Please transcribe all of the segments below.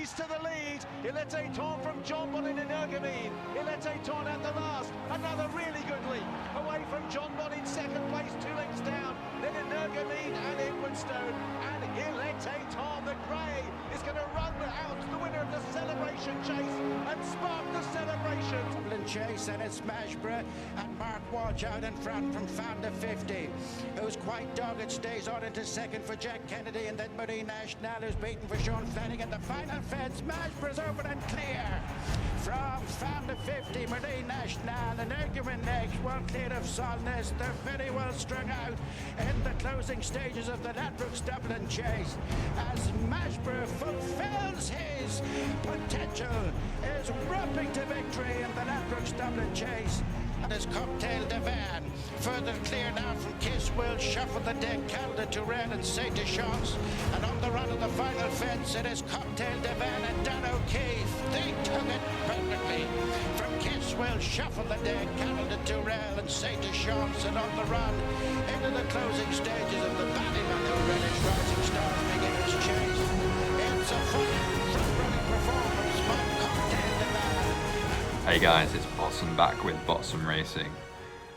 race to the lead. Etait from John Bon in Energamine. Etait at the last. Another really good lead. Away from John Bon in second place, 2 lengths down. Then Energamine and Edwardstone. And Etait, the grey, is going to run out, the winner of the celebration chase, and spark the celebration. Chase, and it's Majborough and Mark Walsh out in front from Founder 50, who's quite dogged, stays on into second for Jack Kennedy, and then Marie National, who's beaten for Sean Flanagan. The final fence, Majborough's open and clear from Founder 50, Marie National, and argument next, well clear of Solness. They're very well strung out in the closing stages of the Ladbrokes Dublin Chase as Majborough fulfills his potential, is rapping to victory in the Ladbrokes Dublin Chase. And his Koktail Divin further clear now from Kiss will shuffle the deck, Calda Tourelle and Saint Chance. And on the run of the final fence, it is Koktail Divin and Dan O'Keefe. They took it perfectly. From Kiss will shuffle the deck, Calda Tourelle and Saint Chance. And on the run into the closing stages of the Ballyfad, the Reddish Rising Stars begin its chase. It's a fine front-running performance by Koktail Divin. Hey guys, it's Botson back with Botson Racing,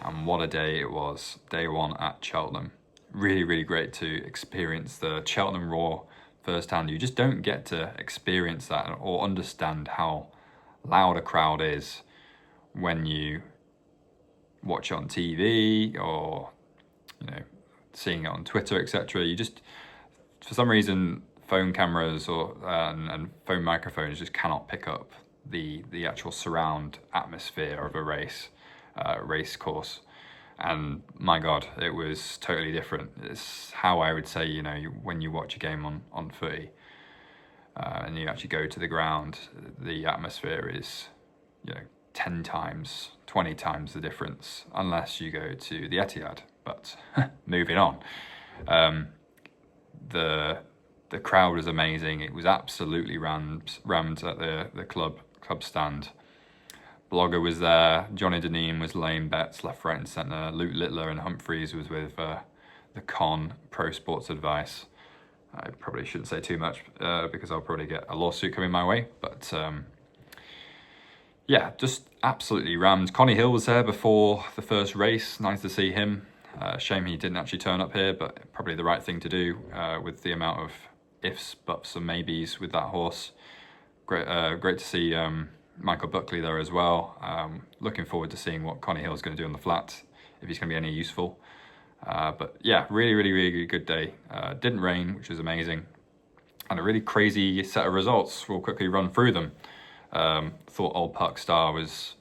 and what a day it was. Day one at Cheltenham. Really great to experience the Cheltenham Roar firsthand. You just don't get to experience that or understand how loud a crowd is when you watch it on TV or, you know, seeing it on Twitter, etc. You just, for some reason, phone cameras or and phone microphones just cannot pick up the actual surround atmosphere of a race course. And my god, it was totally different. It's how I would say, you know, when you watch a game on footy and you actually go to the ground, the atmosphere is, you know, 10 times, 20 times the difference, unless you go to the Etait. But moving on, the crowd was amazing. It was absolutely rammed at the club stand. Blogger was there, Johnny Deneen was laying bets left, right and centre. Luke Littler and Humphreys was with the Con Pro Sports Advice. I probably shouldn't say too much because I'll probably get a lawsuit coming my way, but yeah, just absolutely rammed. Connie Hill was there before the first race, nice to see him. Shame he didn't actually turn up here, but probably the right thing to do with the amount of ifs, buts and maybes with that horse. Great to see Michael Buckley there as well. Looking forward to seeing what Connie Hill's going to do on the flat, if he's going to be any useful. But yeah, really good day. Didn't rain, which was amazing. And a really crazy set of results. We'll quickly run through them. Thought Old Puck Star was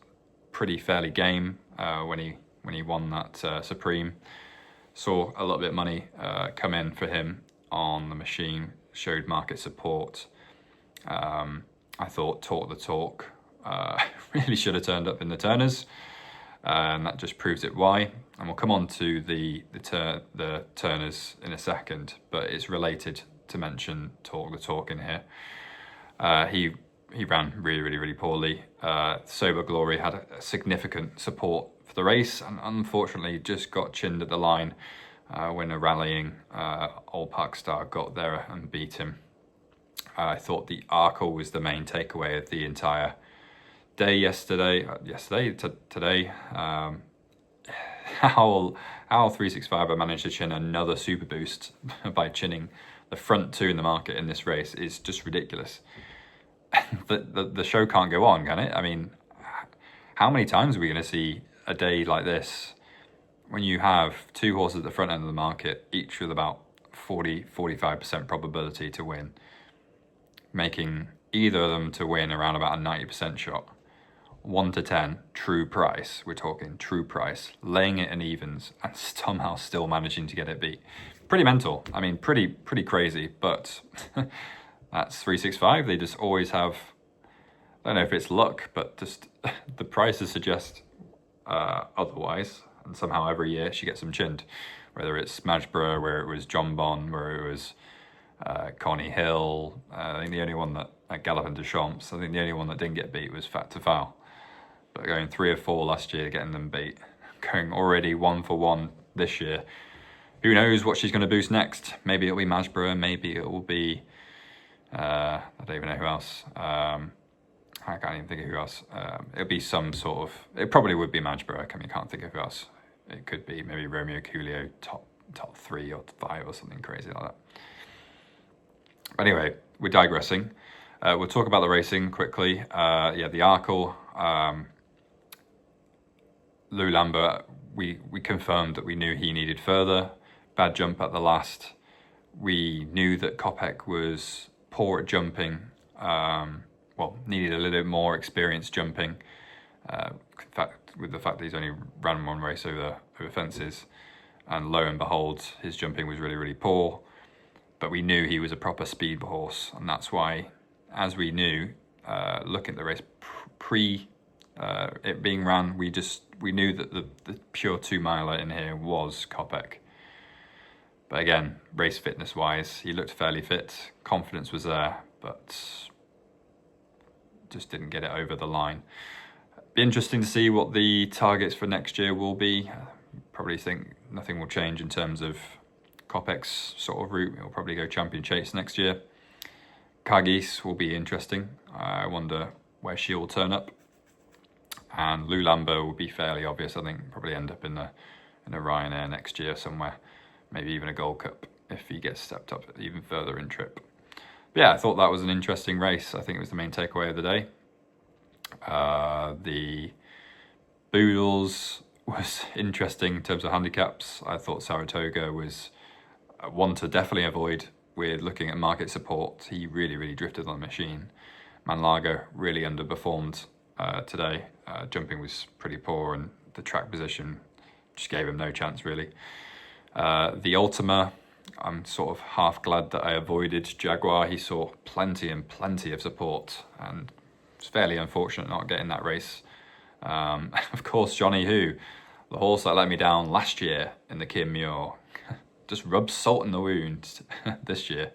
pretty fairly game when he won that Supreme. Saw a little bit of money come in for him on the machine. Showed market support. I thought Talk the Talk really should have turned up in the Turners, and that just proves it why. And we'll come on to the Turners in a second, but it's related to mention Talk the Talk in here. He ran really poorly. Sober Glory had a significant support for the race, and unfortunately just got chinned at the line when a rallying Old Park Star got there and beat him. I thought the Arkle was the main takeaway of the entire day today. How 365 managed to chin another super boost by chinning the front two in the market in this race is just ridiculous. The show can't go on, can it? I mean, how many times are we going to see a day like this when you have two horses at the front end of the market, each with about 40-45% probability to win, making either of them to win around about a 90% shot? 1 to 10, true price, we're talking true price, laying it in evens and somehow still managing to get it beat. Pretty mental. I mean, pretty crazy, but that's 365. They just always have, I don't know if it's luck, but just the prices suggest otherwise. And somehow every year she gets them chinned, whether it's Majborough, where it was John Bon, where it was Connie Hill. I think the only one that Gallopin de Champs, I think the only one that didn't get beat was Fat to Foul. But going 3 or 4 last year, getting them beat, going already 1 for 1 this year. Who knows what she's going to boost next? Maybe it'll be Majborough, maybe it will be I don't even know who else. I can't even think of who else. It'll be some sort of... It probably would be Majborough. I mean, can't think of who else. It could be maybe Romeo, Coolio, top 3 or 5 or something crazy like that. But anyway, we're digressing. We'll talk about the racing quickly. Yeah, the Arkle. Lou Lambert, we confirmed that we knew he needed further. Bad jump at the last. We knew that Kopeck was poor at jumping. Well, needed a little bit more experience jumping. In fact, with the fact that he's only ran one race over Fancies, and lo and behold, his jumping was really, really poor. But we knew he was a proper speed horse, and that's why, as we knew, looking at the race pre it being ran, we knew that the pure 2-miler in here was Kopeck. But again, race fitness wise, he looked fairly fit. Confidence was there, but just didn't get it over the line. Be interesting to see what the targets for next year will be. Probably think nothing will change in terms of Kopeck's sort of route. He'll probably go champion chase next year. Kagis will be interesting. I wonder where she will turn up. And Lou Lambert will be fairly obvious. I think probably end up in a Ryanair next year somewhere. Maybe even a Gold Cup if he gets stepped up even further in trip. But yeah, I thought that was an interesting race. I think it was the main takeaway of the day. The Boodles was interesting in terms of handicaps. I thought Saratoga was one to definitely avoid with looking at market support. He really, really drifted on the machine. Manlago really underperformed today. Jumping was pretty poor and the track position just gave him no chance really. The Ultima, I'm sort of half glad that I avoided Jaguar. He saw plenty and plenty of support and it's fairly unfortunate not getting that race. Of course, Johnny Who, the horse that let me down last year in the Kim Muir, just rubbed salt in the wound this year,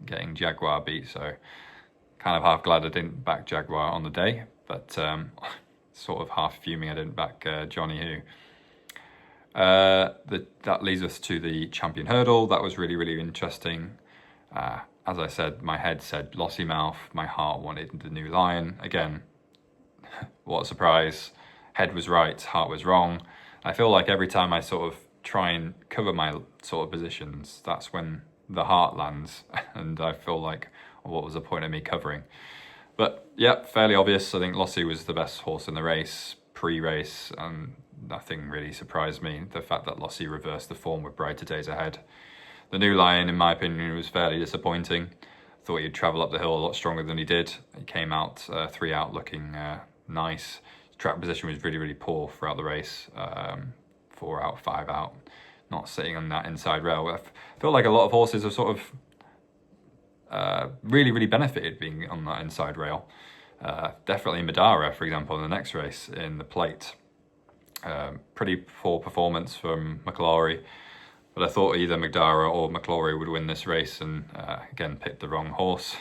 getting Jaguar beat. So kind of half glad I didn't back Jaguar on the day, but sort of half fuming I didn't back Johnny Who. That leads us to the champion hurdle. That was really, really interesting. As I said, my head said Lossiemouth, my heart wanted the New Lion. Again, what a surprise. Head was right, heart was wrong. I feel like every time I sort of try and cover my sort of positions, that's when the heart lands. And I feel like, what was the point of me covering? But yeah, fairly obvious. I think Lossie was the best horse in the race, pre-race, and nothing really surprised me. The fact that Lossie reversed the form with brighter days ahead. The New Lion, in my opinion, was fairly disappointing. Thought he'd travel up the hill a lot stronger than he did. He came out 3 out looking nice. His track position was really, really poor throughout the race. 4 out, 5 out, not sitting on that inside rail. I feel like a lot of horses have sort of really, really benefited being on that inside rail. Definitely Madara, for example, in the next race in the plate. Pretty poor performance from McLaury. But I thought either Magdara or McLaury would win this race and again picked the wrong horse.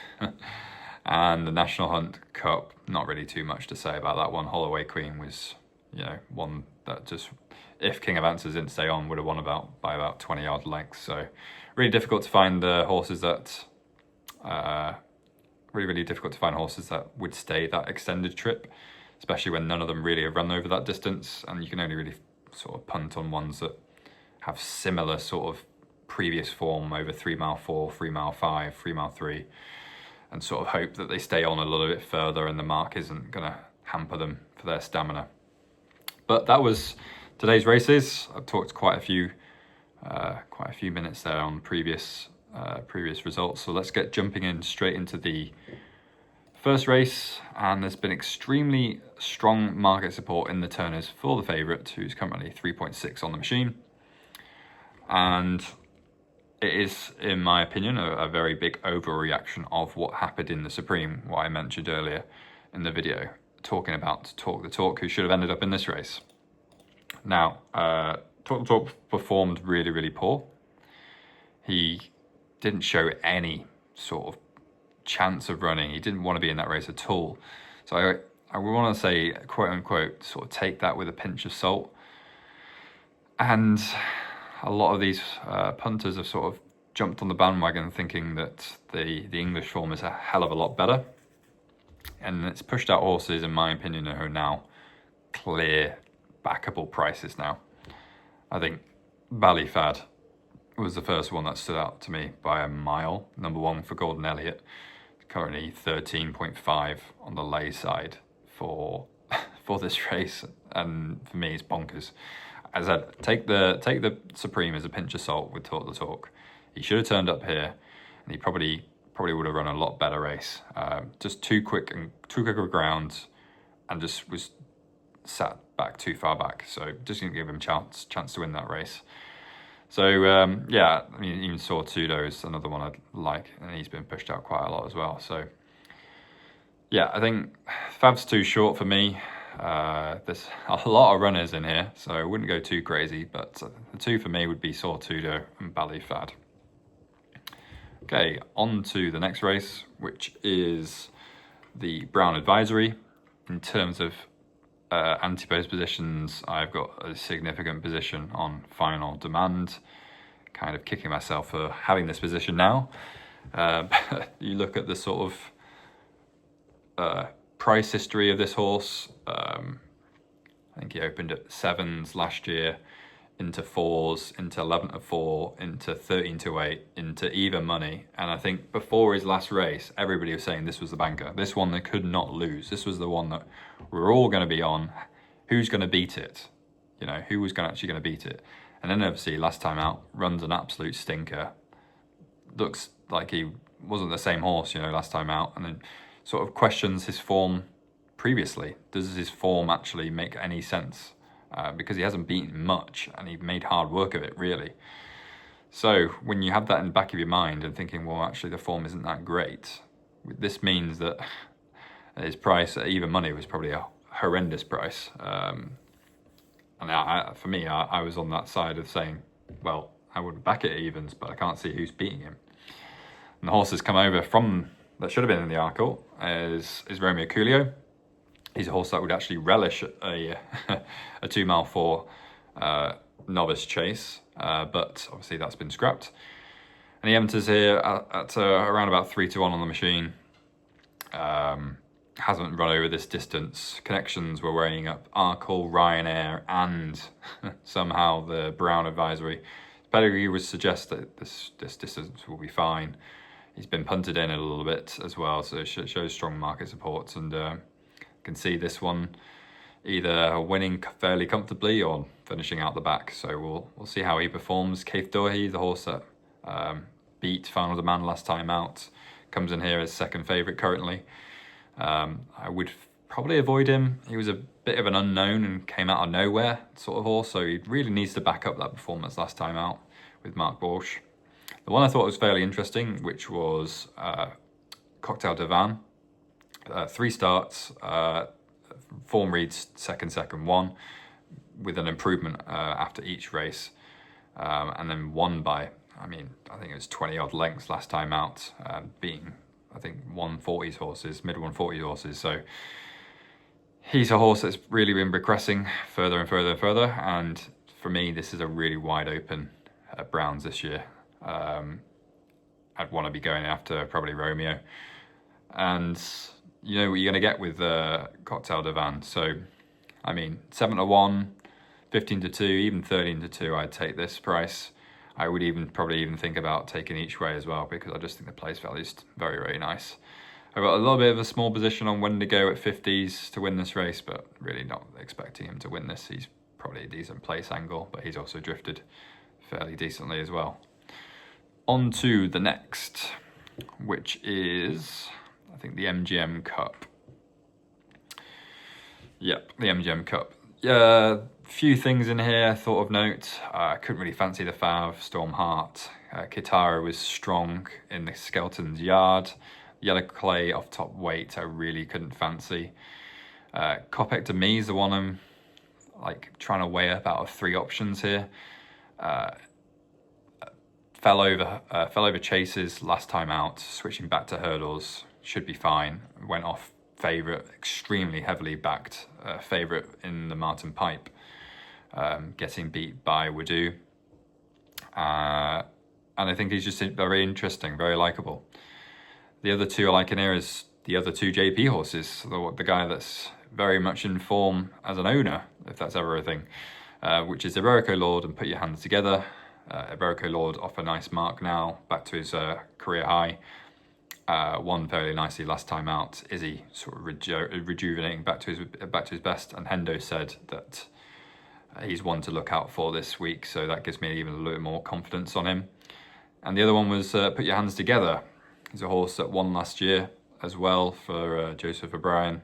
And the National Hunt Cup, not really too much to say about that one. Holloway Queen was, one that just, if King of Answers didn't stay on, would have won by about 20 odd lengths. So really difficult to find horses that, really difficult to find horses that would stay that extended trip, especially when none of them really have run over that distance. And you can only really sort of punt on ones that have similar sort of previous form over 3 mile 4, 3 mile 5, 3 mile 3, and sort of hope that they stay on a little bit further and the mark isn't going to hamper them for their stamina. But that was today's races. I've talked quite a few minutes there on previous results. So let's get jumping in straight into the first race. And there's been extremely strong market support in the Turners for the favourite, who's currently 3.6 on the machine. And it is, in my opinion, a very big overreaction of what happened in the Supreme, what I mentioned earlier in the video, talking about Talk the Talk, who should have ended up in this race. Now, Talk the Talk performed really, really poor. He didn't show any sort of chance of running. He didn't want to be in that race at all. So I want to say, quote unquote, sort of take that with a pinch of salt. And a lot of these punters have sort of jumped on the bandwagon thinking that the English form is a hell of a lot better. And it's pushed out horses, in my opinion, who are now clear backable prices now. I think Ballyfad was the first one that stood out to me by a mile. Number 1 for Gordon Elliott, currently 13.5 on the lay side for this race, and for me it's bonkers. As I said, take the Supreme as a pinch of salt with Talk the Talk. He should have turned up here, and he probably would have run a lot better race. Just too quick of ground, and just was sat back too far back. So just didn't give him chance to win that race. So yeah, I mean, even Sortudo is another one I'd like, and he's been pushed out quite a lot as well. So yeah, I think Fav's too short for me. There's a lot of runners in here, so I wouldn't go too crazy, but the two for me would be Sortudo and Ballyfad. Okay, on to the next race, which is the Brown Advisory. In terms of anti-pose positions, I've got a significant position on Final Demand, kind of kicking myself for having this position now. You look at the sort of price history of this horse. I think he opened at 7s last year, into 4s, into 11 to 4, into 13 to 8, into even money. And I think before his last race, everybody was saying this was the banker. This one they could not lose. This was the one that we're all going to be on. Who's going to beat it? You know, who was actually going to beat it? And then obviously last time out, runs an absolute stinker. Looks like he wasn't the same horse, you know, last time out. And then sort of questions his form previously. Does his form actually make any sense? Because he hasn't beaten much, and he made hard work of it, really. So when you have that in the back of your mind and thinking, well, actually the form isn't that great, this means that his price at even money was probably a horrendous price. And for me, I was on that side of saying, well, I would back it at evens, but I can't see who's beating him. And the horse has come over from, that should have been in the Arkle, is Romeo Coolio. He's a horse that would actually relish a 2 mile 4 novice chase, but obviously that's been scrapped. And he enters here at around about 3 to 1 on the machine. Hasn't run over this distance. Connections were weighing up Arkle, Ryanair, and somehow the Brown Advisory. Pedigree would suggest that this distance will be fine. He's been punted in a little bit as well, so it shows strong market support, and can see this one either winning fairly comfortably or finishing out the back. So we'll see how he performs. Keith Doherty, the horse that beat Final Demand last time out, comes in here as second favourite currently. I would probably avoid him. He was a bit of an unknown and came out of nowhere sort of horse, so he really needs to back up that performance last time out with Martator. The one I thought was fairly interesting, which was Koktail Divin. 3 starts, form reads second, 1, with an improvement after each race, and then won by, I think it was 20 odd lengths last time out, beating, I think, 140s horses, mid 140s horses. So he's a horse that's really been regressing further and further and further, and for me, this is a really wide open Browns this year. I'd want to be going after probably Romeo, and you know what you're going to get with Koktail Divin. So, 7 to 1, 15 to 2, even 13 to 2, I'd take this price. I would probably even think about taking each way as well, because I just think the place value is very, very nice. I've got a little bit of a small position on Wendigo at 50s to win this race, but really not expecting him to win this. He's probably a decent place angle, but he's also drifted fairly decently as well. On to the next, which is, I think, the MGM Cup. Yep, the MGM Cup. Few things in here I thought of note. I couldn't really fancy the Fav, Stormheart. Kitara was strong in the Skelton's Yard. Yellow Clay off top weight I really couldn't fancy. Kopeck to me is the one I'm trying to weigh up out of 3 options here. Fell over chases last time out, switching back to hurdles, should be fine. Went off favourite, extremely heavily backed favourite in the Martin Pipe, getting beat by Wadu. and I think he's just very interesting, very likeable. The other two I like in here is the other two JP horses, the guy that's very much in form as an owner, if that's ever a thing, which is Iberico Lord and Put Your Hands Together. Iberico Lord off a nice mark now, back to his career high. Won fairly nicely last time out. Izzy sort of rejuvenating back to his best, and Hendo said that he's one to look out for this week, so that gives me even a little more confidence on him. And the other one was Put Your Hands Together. He's a horse that won last year as well for Joseph O'Brien,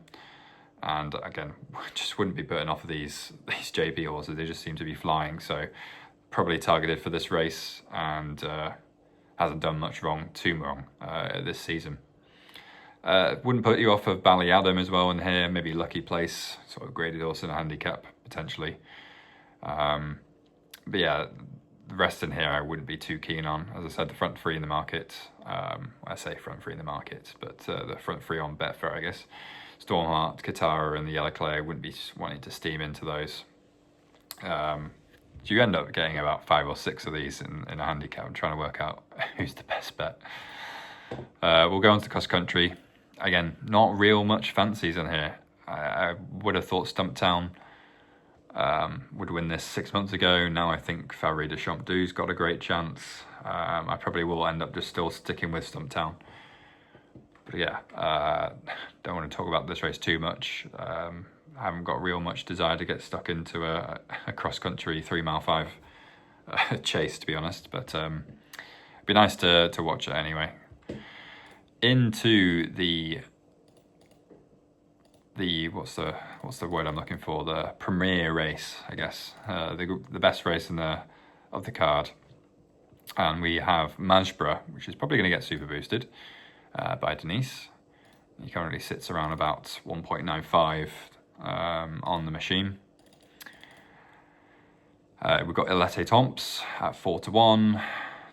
and again, just wouldn't be putting off these JP horses. They just seem to be flying, so probably targeted for this race, and hasn't done too wrong this season. Wouldn't put you off of Ballyadam as well in here, maybe Lucky Place, sort of graded horse in a handicap potentially. But yeah, the rest in here I wouldn't be too keen on. As I said, the front three in the market, I say front three in the market, but the front three on Betfair, I guess. Stormheart, Katara and the Yellow Clay, I wouldn't be wanting to steam into those. You end up getting about 5 or 6 of these in a handicap and trying to work out who's the best bet. We'll go on to cross country. Again, not real much fancies in here. I would have thought Stumptown would win this 6 months ago. Now I think Favre de Champdou's got a great chance. I probably will end up just still sticking with Stumptown. But yeah, don't want to talk about this race too much. I haven't got real much desire to get stuck into a cross-country 3 mile 5 chase, to be honest, but it'd be nice to watch it anyway. Into the what's the word I'm looking for? The premier race, I guess, the best race of the card, and we have Majborough, which is probably going to get super boosted by Denise. He currently sits around about 1.95. On the machine. We've got Etait Temps at 4-1,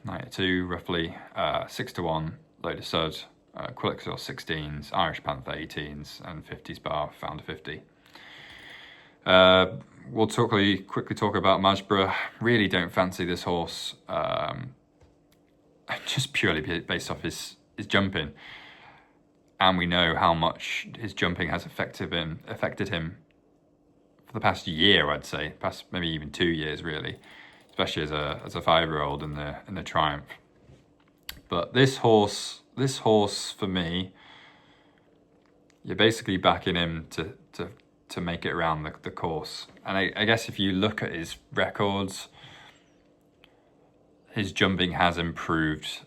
9-2 roughly, 6-1, Load of Sud, Quilixor 16s, Irish Panther 18s, and 50s bar Founder 50. We'll quickly talk about Majborough. Really don't fancy this horse, just purely based off his jumping. And we know how much his jumping has affected him for the past year, I'd say, past maybe even 2 years, really, especially as a 5-year-old in the Triumph. But this horse for me, you're basically backing him to make it around the course. And I guess if you look at his records, his jumping has improved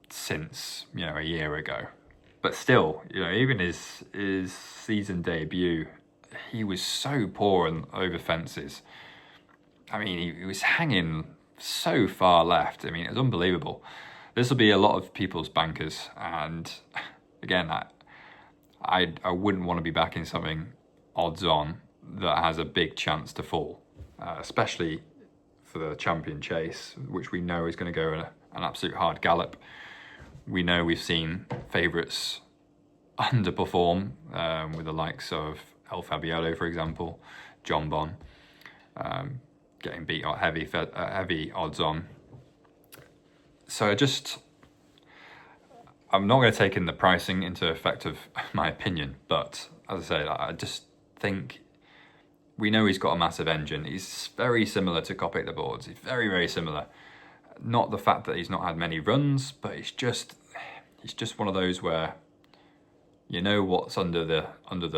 since a year ago. But still, even his season debut, he was so poor over fences. I mean, he was hanging so far left. I mean, it was unbelievable. This will be a lot of people's bankers. And again, I wouldn't want to be backing something odds on that has a big chance to fall, especially for the champion chase, which we know is going to go in an absolute hard gallop. We know we've seen favourites underperform with the likes of El Fabiolo, for example, John Bon, getting beat on heavy odds on. So I'm not going to take in the pricing into effect of my opinion, but as I say, I just think we know he's got a massive engine. He's very similar to Kopeck the Boards. He's very, very similar. Not the fact that he's not had many runs, but he's just one of those where you know what's under the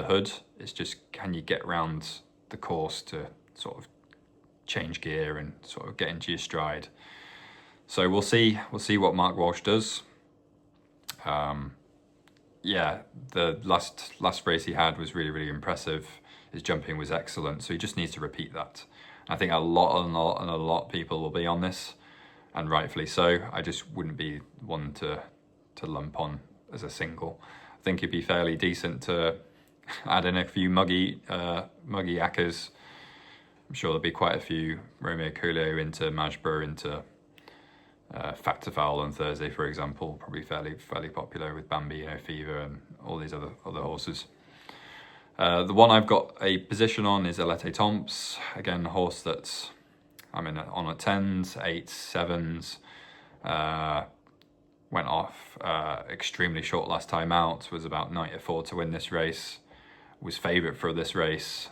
hood. It's just, can you get round the course to sort of change gear and sort of get into your stride. So we'll see what Mark Walsh does. Yeah, the last race he had was really, really impressive. His jumping was excellent, so he just needs to repeat that. I think a lot of people will be on this, and rightfully so. I just wouldn't be one to lump on as a single. I think it'd be fairly decent to add in a few muggy accas. I'm sure there'll be quite a few Romeo Coolio into Majborough, into Factorfowl on Thursday, for example. Probably fairly popular with Bambi, Fever, and all these other horses. The one I've got a position on is Etait Temps. Again, a horse that's I'm on at 10s, 8s, 7s. Went off extremely short last time out, was about 94 to win this race, was favourite for this race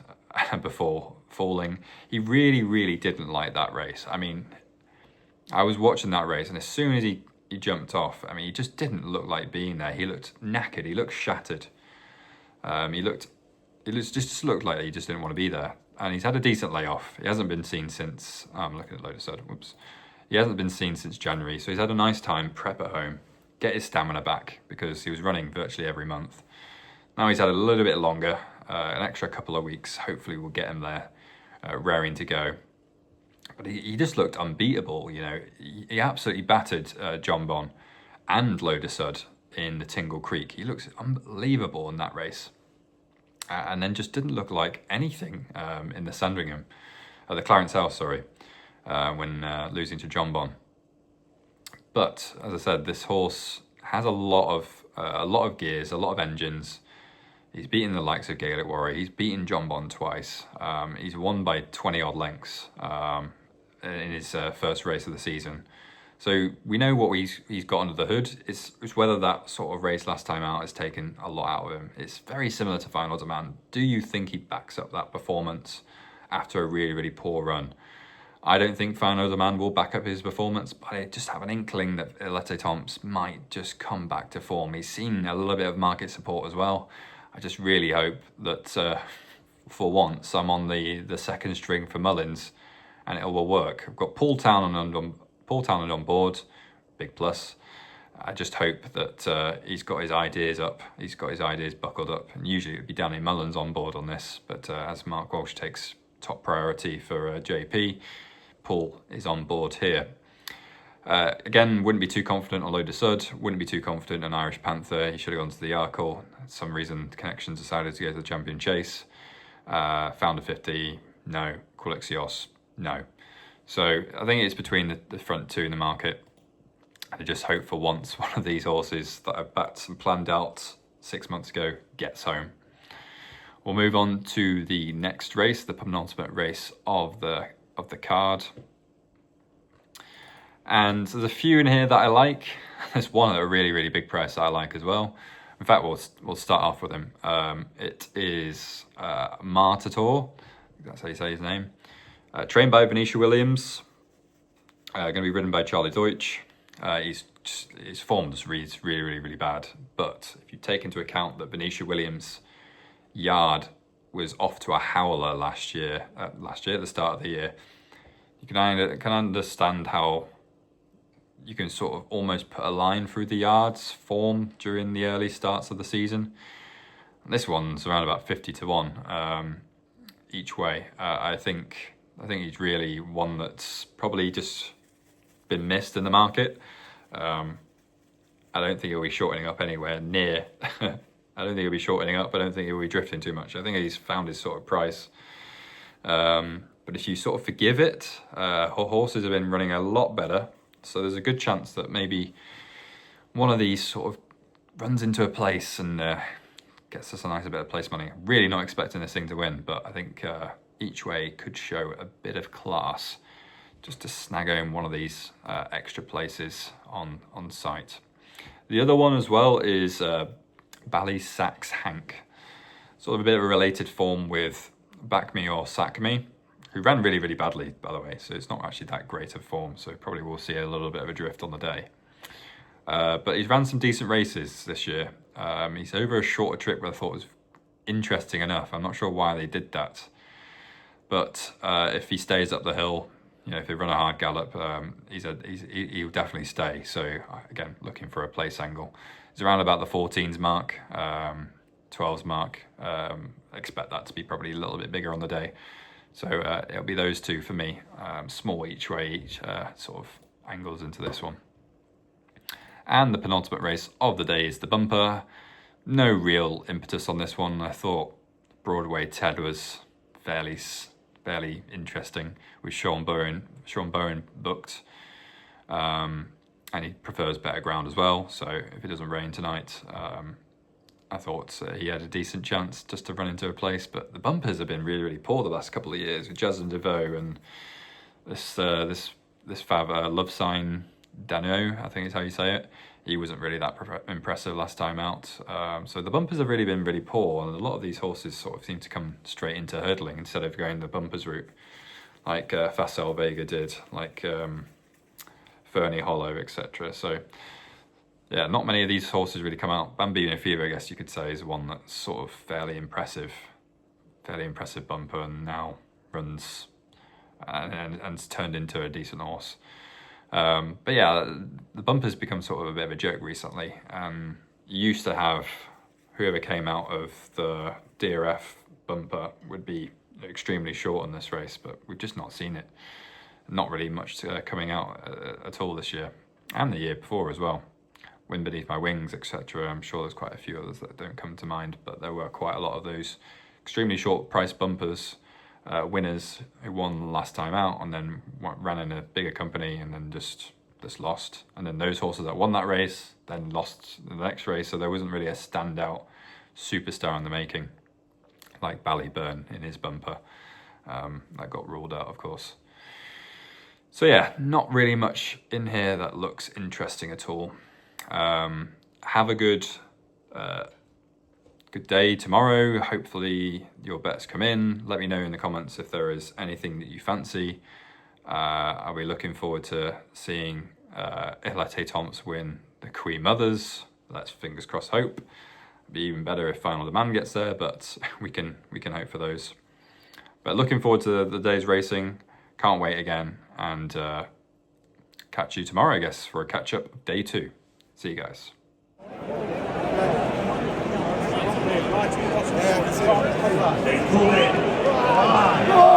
before falling. He really, really didn't like that race. I mean, I was watching that race, and as soon as he jumped off, I mean, he just didn't look like being there. He looked knackered, he looked shattered. It just looked like he just didn't want to be there. And he's had a decent layoff. He hasn't been seen since, I'm looking at Lotus Sud, whoops. He hasn't been seen since January, so he's had a nice time, prep at home, get his stamina back, because he was running virtually every month. Now he's had a little bit longer, an extra couple of weeks, hopefully we'll get him there, raring to go. But he just looked unbeatable, you know. He absolutely battered John Bon and Lotus Sud in the Tingle Creek. He looks unbelievable in that race. And then just didn't look like anything in the Sandringham, the Clarence House, sorry, when losing to John Bon. But as I said, this horse has a lot of gears, a lot of engines. He's beaten the likes of Gaelic Warrior. He's beaten John Bon twice. He's won by 20 odd lengths in his first race of the season. So we know what he's got under the hood. It's whether that sort of race last time out has taken a lot out of him. It's very similar to Final Demand. Do you think he backs up that performance after a really, really poor run? I don't think Final Demand will back up his performance, but I just have an inkling that Etait Temps might just come back to form. He's seen a little bit of market support as well. I just really hope that for once I'm on the second string for Mullins and it will work. I've got Paul Townend on board, big plus. I just hope that he's got his ideas up, he's got his ideas buckled up, and usually it would be Danny Mullins on board on this, but as Mark Walsh takes top priority for JP, Paul is on board here. Again, wouldn't be too confident on Lotus Sud, wouldn't be too confident on Irish Panther. He should have gone to the Arkle. For some reason, the Connections decided to go to the Champion Chase. Founder 50, no. Quilixios, no. So I think it's between the front two in the market. I just hope for once one of these horses that I backed and planned out 6 months ago gets home. We'll move on to the next race, the penultimate race of the card. And there's a few in here that I like. There's one at a really, really big price that I like as well. In fact, we'll start off with him. It is Martator. That's how you say his name. Trained by Venetia Williams. Going to be ridden by Charlie Deutsch. His form just reads really, really, really bad. But if you take into account that Venetia Williams' yard was off to a howler last year at the start of the year, you can understand how you can sort of almost put a line through the yard's form during the early starts of the season. And this one's around about 50 to 1 each way. I think he's really one that's probably just been missed in the market. I don't think he'll be shortening up anywhere near. I don't think he'll be shortening up. I don't think he'll be drifting too much. I think he's found his sort of price. But if you sort of forgive it, horses have been running a lot better. So there's a good chance that maybe one of these sort of runs into a place and gets us a nice bit of place money. Really not expecting this thing to win, but I think each way could show a bit of class just to snag home one of these extra places on site. The other one as well is Ballysax Hank. Sort of a bit of a related form with Back Me or Sack Me, who ran really, really badly, by the way, so it's not actually that great of form, so probably we'll see a little bit of a drift on the day. But he's ran some decent races this year. He's over a shorter trip that I thought was interesting enough. I'm not sure why they did that. But if he stays up the hill, if they run a hard gallop, he'll definitely stay. So again, looking for a place angle. He's around about the 14s mark, 12s mark. Expect that to be probably a little bit bigger on the day. So it'll be those two for me. Small each way, sort of angles into this one. And the penultimate race of the day is the bumper. No real impetus on this one. I thought Broadway Ted was fairly interesting with Sean Bowen booked. And he prefers better ground as well. So if it doesn't rain tonight, I thought he had a decent chance just to run into a place, but the bumpers have been really, really poor the last couple of years with Jazz and DeVoe and this fab Love Sign Dano, I think is how you say it. He wasn't really that impressive last time out. So the bumpers have really been really poor, and a lot of these horses sort of seem to come straight into hurdling instead of going the bumpers route, like Facel Vega did, like Fernie Hollow, etc. So yeah, not many of these horses really come out. Bambino Fever, I guess you could say, is one that's sort of fairly impressive bumper, and now runs and turned into a decent horse. But yeah, the bumper's become sort of a bit of a joke recently. You used to have whoever came out of the DRF bumper would be extremely short in this race, but we've just not seen it. Not really much coming out at all this year, and the year before as well. Wind Beneath My Wings, etc. I'm sure there's quite a few others that don't come to mind, but there were quite a lot of those extremely short price bumpers, winners who won last time out and then ran in a bigger company and then just lost. And then those horses that won that race then lost the next race, so there wasn't really a standout superstar in the making, like Ballyburn in his bumper. That got ruled out, of course. So yeah, not really much in here that looks interesting at all. Have a good day tomorrow. Hopefully your bets come in. Let me know in the comments if there is anything that you fancy. I'll be looking forward to seeing Etait Temps win the Queen Mothers. Let's fingers crossed hope. It'd be even better if Final Demand gets there, but we can hope for those. But looking forward to the day's racing. Can't wait again, and catch you tomorrow, I guess, for a catch up of day 2. See you guys. Yeah,